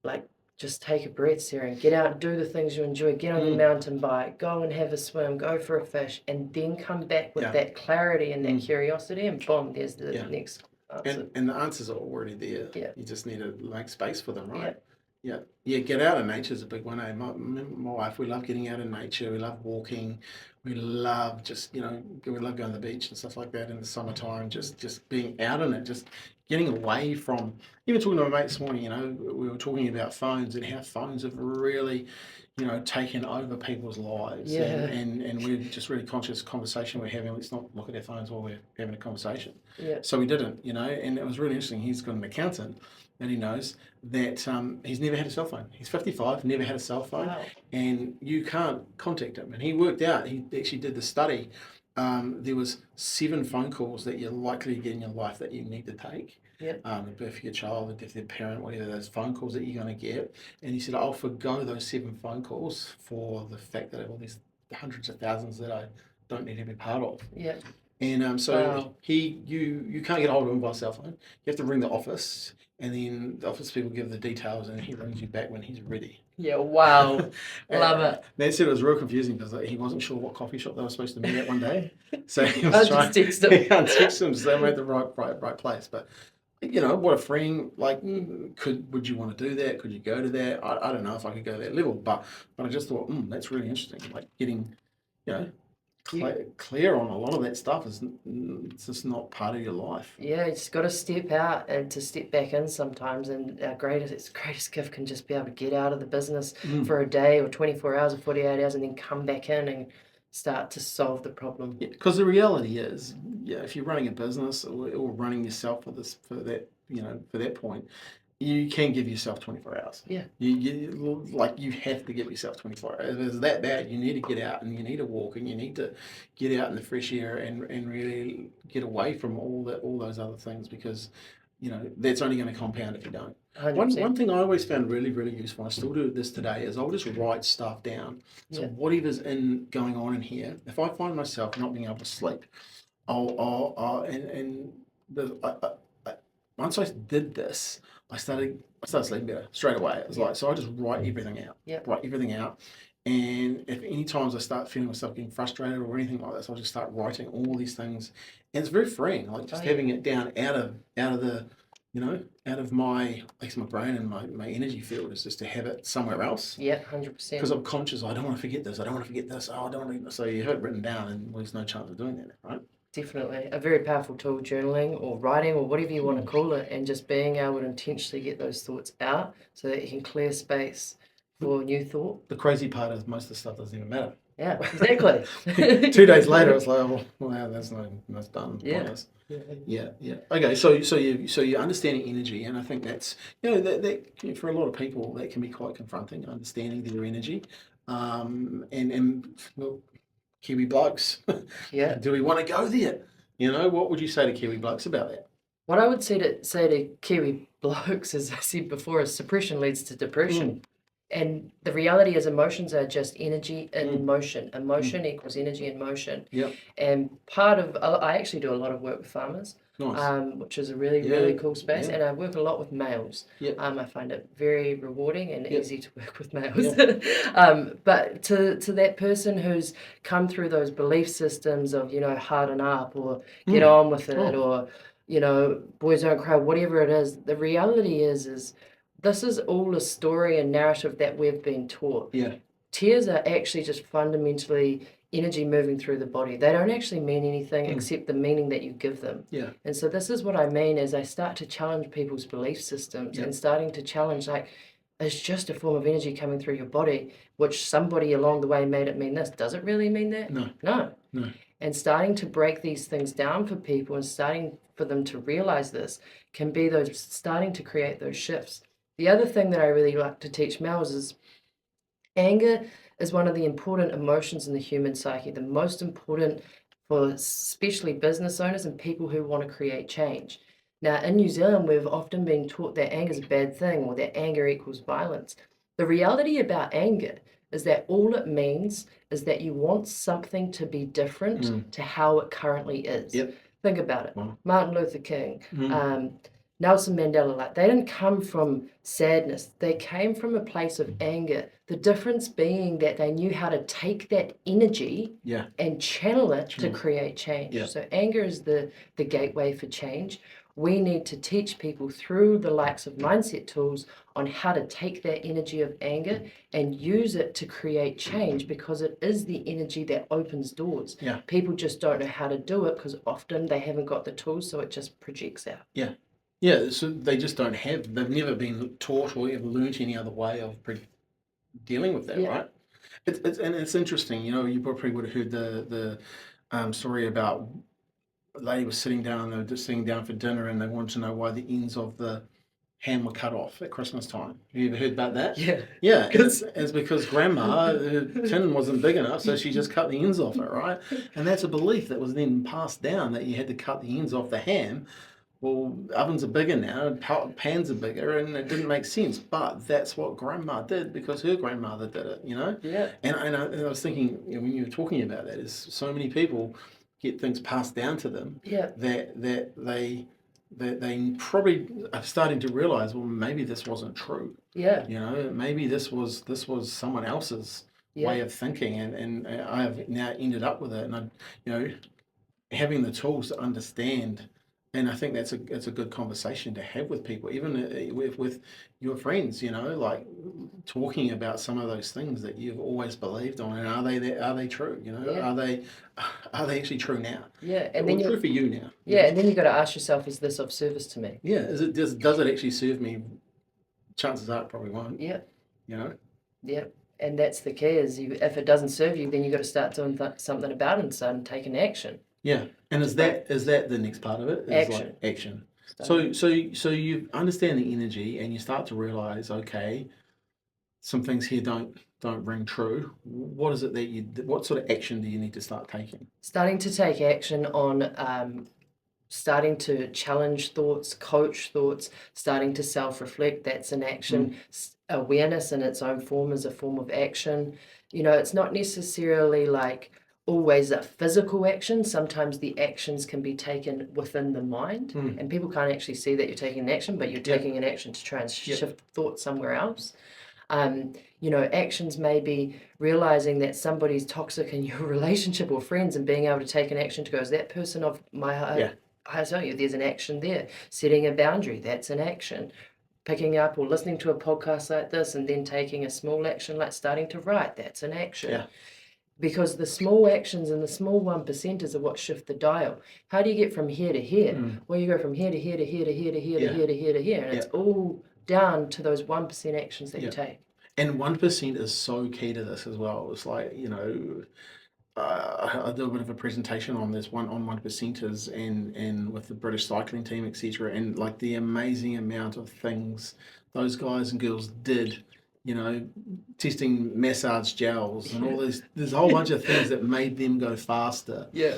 like just take a breath, Sarah, and get out and do the things you enjoy. Get on your mountain bike, go and have a swim, go for a fish, and then come back with that clarity and that curiosity, and boom, there's the next answer. And the answers are already there. Yeah. You just need to make space for them, right? Yeah, get out in nature is a big one. Eh? My wife, we love getting out in nature. We love walking. We love just, we love going to the beach and stuff like that in the summertime. Just being out in it, just getting away from. Even talking to my mate this morning, we were talking about phones and how phones have really, taken over people's lives. Yeah. And we're just really conscious conversation we're having. Let's not look at our phones while we're having a conversation. Yeah. So we didn't, and it was really interesting. He's got an accountant. And he knows that he's never had a cell phone. He's 55, never had a cell phone, Wow. and you can't contact him. And he worked out, he actually did the study. There was 7 phone calls that you're likely to get in your life that you need to take. Yeah. The birth of your child, the death of their parent, whatever, those phone calls that you're going to get. And he said, I'll forgo those 7 phone calls for the fact that I have all these hundreds of thousands that I don't need to be part of. Yeah. And so Wow. you can't get hold of him by cell phone. You have to ring the office, and then the office people give the details, and he rings you back when he's ready. Yeah, wow. Love it. They said it was real confusing because he wasn't sure what coffee shop they were supposed to meet at one day. So he I'll was just text him. text them so they were at the right place. But what a freeing, like, would you want to do that? Could you go to that? I don't know if I could go to that level, but I just thought, that's really interesting. Like getting, clear on a lot of that stuff is it's just not part of your life. Yeah, you just got to step out and to step back in sometimes. And our greatest gift can just be able to get out of the business for a day or 24 hours or 48 hours and then come back in and start to solve the problem. Yeah, because the reality is, if you're running a business or running yourself for that point, you can give yourself 24 hours. Yeah. You have to give yourself 24 hours. If it's that bad, you need to get out and you need to walk and you need to get out in the fresh air and really get away from all those other things because, that's only going to compound if you don't. 100%. One thing I always found really, really useful, I still do this today, is I'll just write stuff down. So whatever's going on in here, if I find myself not being able to sleep, once I did this, I started sleeping better straight away. It was like, so I just write everything out. Yeah. Write everything out. And if any times I start feeling myself getting frustrated or anything like that, so I'll just start writing all these things. And it's very freeing, like just having it down out of the, out of my brain and my energy field is just to have it somewhere else. Yeah, 100%. Because I'm conscious, I don't want to forget this, I don't want to forget this, I don't want to. So you have it written down and there's no chance of doing that, right? Definitely. A very powerful tool, journaling or writing or whatever you want to call it, and just being able to intentionally get those thoughts out so that you can clear space for new thought. The crazy part is most of the stuff doesn't even matter. Yeah, exactly. 2 days later, it's like, well, that's done. Yeah. Yeah. Okay, so you're understanding energy, and I think that's that for a lot of people that can be quite confronting, understanding their energy, and well, Kiwi blokes. Yeah. Do we want to go there? What would you say to Kiwi blokes about that? What I would say to Kiwi blokes, as I said before, is suppression leads to depression. And the reality is emotions are just energy in motion. Emotion equals energy in motion. Yep. And I actually do a lot of work with farmers, Nice. which is a really, really cool space. Yeah. And I work a lot with males. Yep. I find it very rewarding and easy to work with males. But to that person who's come through those belief systems of, harden up or get on with it or, boys don't cry, whatever it is, the reality is this is all a story and narrative that we've been taught. Yeah. Tears are actually just fundamentally energy moving through the body. They don't actually mean anything except the meaning that you give them. Yeah. And so this is what I mean as I start to challenge people's belief systems and starting to challenge, like, it's just a form of energy coming through your body, which somebody along the way made it mean this. Does it really mean that? No. And starting to break these things down for people and starting for them to realize this can be those starting to create those shifts. The other thing that I really like to teach males is anger is one of the important emotions in the human psyche, the most important for especially business owners and people who want to create change. Now, in New Zealand, we've often been taught that anger is a bad thing or that anger equals violence. The reality about anger is that all it means is that you want something to be different to how it currently is. Yep. Think about it. Wow. Martin Luther King, Nelson Mandela, like they didn't come from sadness. They came from a place of anger. The difference being that they knew how to take that energy and channel it to create change. Yeah. So anger is the gateway for change. We need to teach people through the likes of mindset tools on how to take that energy of anger and use it to create change, because it is the energy that opens doors. Yeah. People just don't know how to do it because often they haven't got the tools, so it just projects out. Yeah. Yeah, so they just don't have, they've never been taught or ever learnt any other way of dealing with that, right? It's interesting, you probably would have heard the story about a lady was sitting down, they were just sitting down for dinner and they wanted to know why the ends of the ham were cut off at Christmas time. Have you ever heard about that? Yeah. Yeah, it's because grandma, her tin wasn't big enough, so she just cut the ends off it, right? And that's a belief that was then passed down, that you had to cut the ends off the ham. Well, ovens are bigger now, pans are bigger, and it didn't make sense. But that's what grandma did because her grandmother did it, Yeah. And I was thinking, when you were talking about that, is so many people get things passed down to them that they probably are starting to realize, well, maybe this wasn't true. Yeah. Maybe this was someone else's way of thinking, and I have now ended up with it, and having the tools to understand. And I think it's a good conversation to have with people, even with your friends, like talking about some of those things that you've always believed on, and are they true? Are they actually true now? Yeah, and then true for you now. Yeah, and then you've got to ask yourself, is this of service to me? Yeah, does it actually serve me? Chances are it probably won't. Yeah. Yeah, and that's the key. Is if it doesn't serve you, then you've got to start doing something about it and start taking action. Yeah, and is that the next part of it? Action. Like action. So you understand the energy, and you start to realize, okay, some things here don't ring true. What is it what sort of action do you need to start taking? Starting to take action on starting to challenge thoughts, coach thoughts, starting to self-reflect. That's an action. Awareness in its own form is a form of action. It's not necessarily like always a physical action. Sometimes the actions can be taken within the mind, and people can't actually see that you're taking an action, but you're taking an action to try and shift thought somewhere else. Actions may be realizing that somebody's toxic in your relationship or friends, and being able to take an action to go, is that person of my heart? I tell you, there's an action there. Setting a boundary, that's an action. Picking up or listening to a podcast like this and then taking a small action like starting to write, that's an action. Yeah. Because the small actions and the small 1%ers are what shift the dial. How do you get from here to here? Well, you go from here to here to here to here to here to here to here to here, and it's all down to those 1% actions that you take. And 1% is so key to this as well. It's like, I do a bit of a presentation on this on 1%ers and with the British cycling team, etc. And like the amazing amount of things those guys and girls did, testing massage gels and all this. There's a whole bunch of things that made them go faster. Yeah.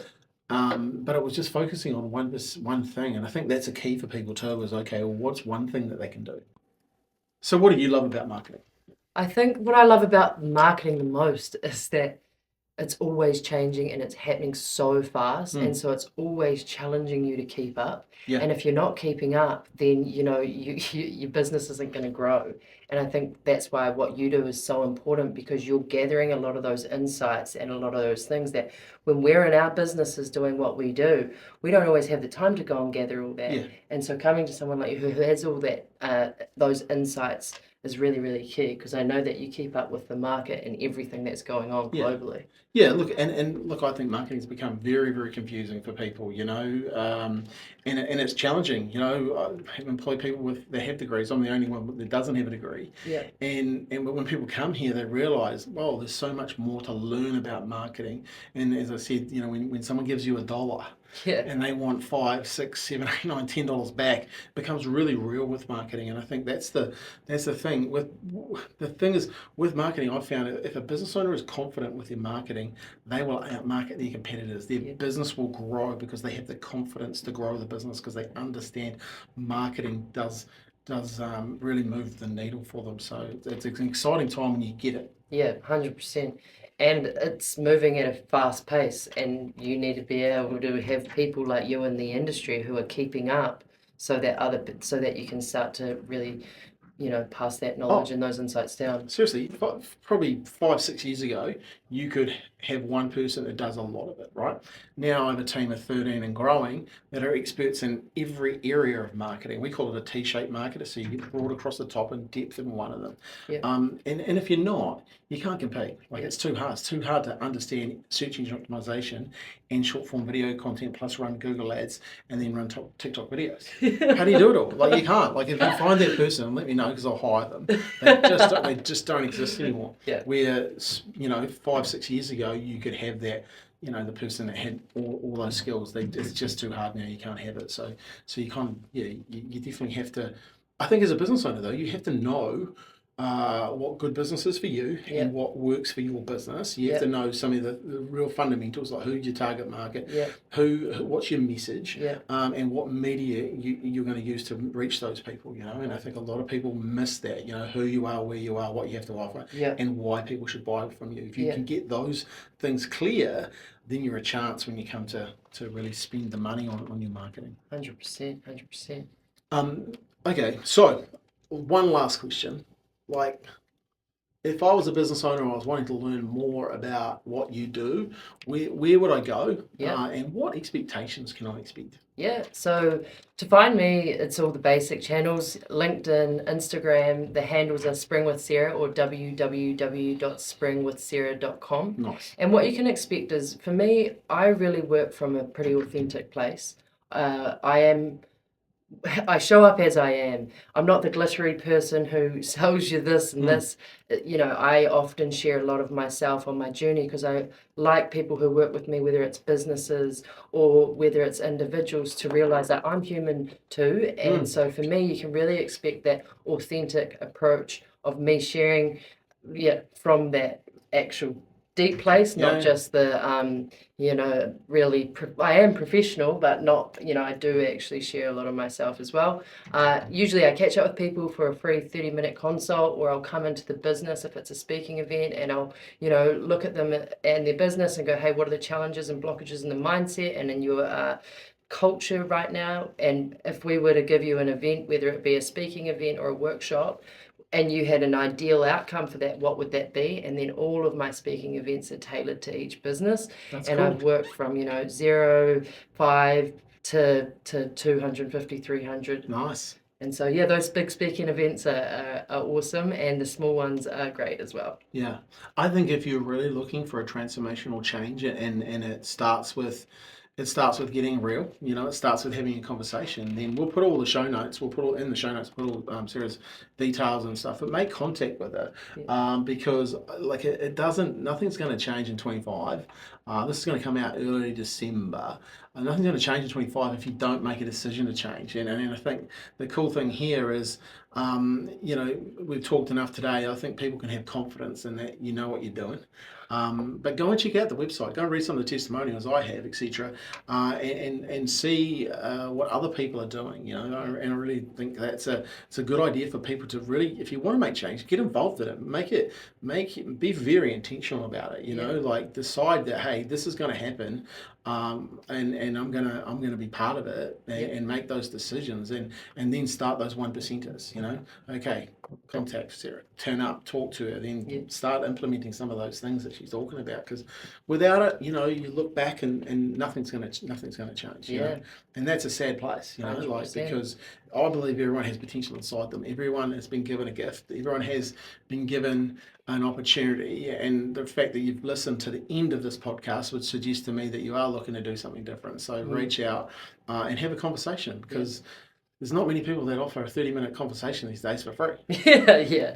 But it was just focusing on one thing, and I think that's a key for people too. Is okay, well, what's one thing that they can do? So, what do you love about marketing? I think what I love about marketing the most is that it's always changing and it's happening so fast, and so it's always challenging you to keep up. And if you're not keeping up, then your business isn't going to grow. And I think that's why what you do is so important, because you're gathering a lot of those insights and a lot of those things that when we're in our businesses doing what we do, we don't always have the time to go and gather all that. And so coming to someone like you who has all that those insights is really, really key, because I know that you keep up with the market and everything that's going on globally. Yeah, look, and look, I think marketing's become very, very confusing for people, and it's challenging. I have employed people that have degrees. I'm the only one that doesn't have a degree. Yeah. But when people come here, they realise, well, there's so much more to learn about marketing. And as I said, when someone gives you $1, and they want $5, $6, $7, $8, $9, $10 back. It becomes really real with marketing, and I think that's the thing. The thing is with marketing, I've found if a business owner is confident with their marketing, they will outmarket their competitors. Their business will grow because they have the confidence to grow the business because they understand marketing does really move the needle for them. So it's an exciting time when you get it. Yeah, 100%. And it's moving at a fast pace, and you need to be able to have people like you in the industry who are keeping up, so that you can start to really, pass that knowledge and those insights down. Seriously, probably 5, 6 years ago, you could have one person that does a lot of it, right? Now I have a team of 13 and growing that are experts in every area of marketing. We call it a T-shaped marketer, so you get broad across the top and depth in one of them. Yeah. And if you're not, you can't compete. It's too hard. It's too hard to understand search engine optimization and short form video content, plus run Google ads and then run TikTok videos. How do you do it all? You can't. If you find that person, let me know because I'll hire them. They just don't exist anymore. Yeah. Where 5, 6 years ago you could have that. The person that had all those skills, it's just too hard now. You can't have it. So you kind of you definitely have to. I think as a business owner though, you have to know what good business is for you and what works for your business. You have to know some of the real fundamentals, like who's your target market, what's your message, and what media you're going to use to reach those people. And I think a lot of people miss that. Who you are, where you are, what you have to offer, and why people should buy from you. If you can get those things clear, then you're a chance when you come to really spend the money on your marketing. 100%. Okay, so one last question. If I was a business owner and I was wanting to learn more about what you do, where would I go? And what expectations can I expect? Yeah, so to find me, it's all the basic channels: LinkedIn, Instagram. The handles are Spring with Sarah or www.springwithsarah.com. Nice. And what you can expect is, for me, I really work from a pretty authentic place. I show up as I am. I'm not the glittery person who sells you this and this. I often share a lot of myself on my journey because I like people who work with me, whether it's businesses or whether it's individuals, to realize that I'm human too. And so for me, you can really expect that authentic approach of me sharing, from that actual deep place, not just the really I am professional, but not, I do actually share a lot of myself as well. Usually I catch up with people for a free 30-minute consult, or I'll come into the business if it's a speaking event, and I'll look at them and their business and go, hey, what are the challenges and blockages in the mindset and in your culture right now? And if we were to give you an event, whether it be a speaking event or a workshop, and you had an ideal outcome for that, what would that be? And then all of my speaking events are tailored to each business. That's cool. I've worked from 0, 5 to 250, 300. Nice. And so those big speaking events are awesome, and the small ones are great as well. Yeah, I think if you're really looking for a transformational change, and it starts with getting real, it starts with having a conversation, then we'll put all the show notes, put all Sarah's details and stuff, but make contact with her, because nothing's going to change in 25. This is going to come out early December. Nothing's going to change in 25 if you don't make a decision to change. And I think the cool thing here is, we've talked enough today. I think people can have confidence in that you know what you're doing. But go and check out the website. Go and read some of the testimonials I have, etc., and see what other people are doing. And I really think it's a good idea for people to really, if you want to make change, get involved in it. Be very intentional about it. Decide that, hey, this is going to happen. And I'm gonna be part of it and make those decisions and then start those 1%ers. Okay, contact Sarah, turn up, talk to her, then start implementing some of those things that she's talking about. Because without it, you look back and nothing's gonna change. And that's a sad place. Because I believe everyone has potential inside them. Everyone has been given a gift. Everyone has been given an opportunity, and the fact that you've listened to the end of this podcast would suggest to me that you are looking to do something different. So reach out and have a conversation, because there's not many people that offer a 30-minute conversation these days for free. Yeah.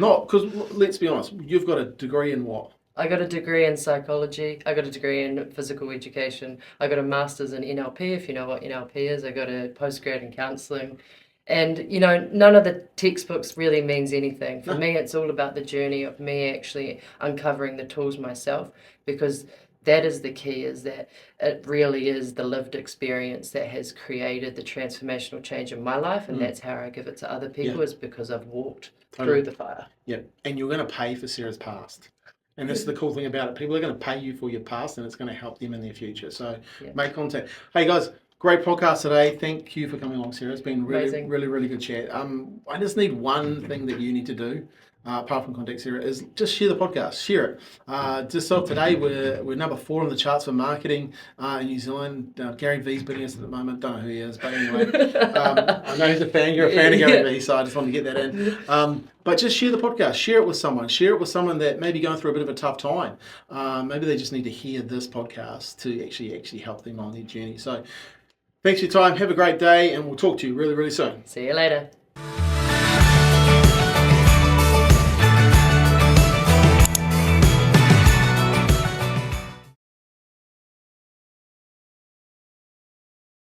Not because, let's be honest, you've got a degree in what? I got a degree in psychology. I got a degree in physical education. I got a master's in NLP, if you know what NLP is. I got a postgrad in counselling. And, you know, none of the textbooks really means anything. For me, it's all about the journey of me actually uncovering the tools myself, because that is the key, is that it really is the lived experience that has created the transformational change in my life. And that's how I give it to other people, is because I've walked through the fire. Yeah, and you're going to pay for Sarah's past. And this is the cool thing about it. People are going to pay you for your past, and it's going to help them in their future. So make contact. Hey, guys, great podcast today. Thank you for coming along, Sarah. It's been really, really, really good chat. I just need one thing that you need to do, apart from contact Sarah, is just share the podcast. Share it. Just so today, we're number 4 on the charts for marketing in New Zealand. Gary V's bidding us at the moment. Don't know who he is, but anyway. I know he's a fan. You're a fan of Gary V, so I just wanted to get that in. But just share the podcast. Share it with someone. Share it with someone that may be going through a bit of a tough time. Maybe they just need to hear this podcast to actually help them on their journey. So thanks for your time. Have a great day, and we'll talk to you really, really soon. See you later.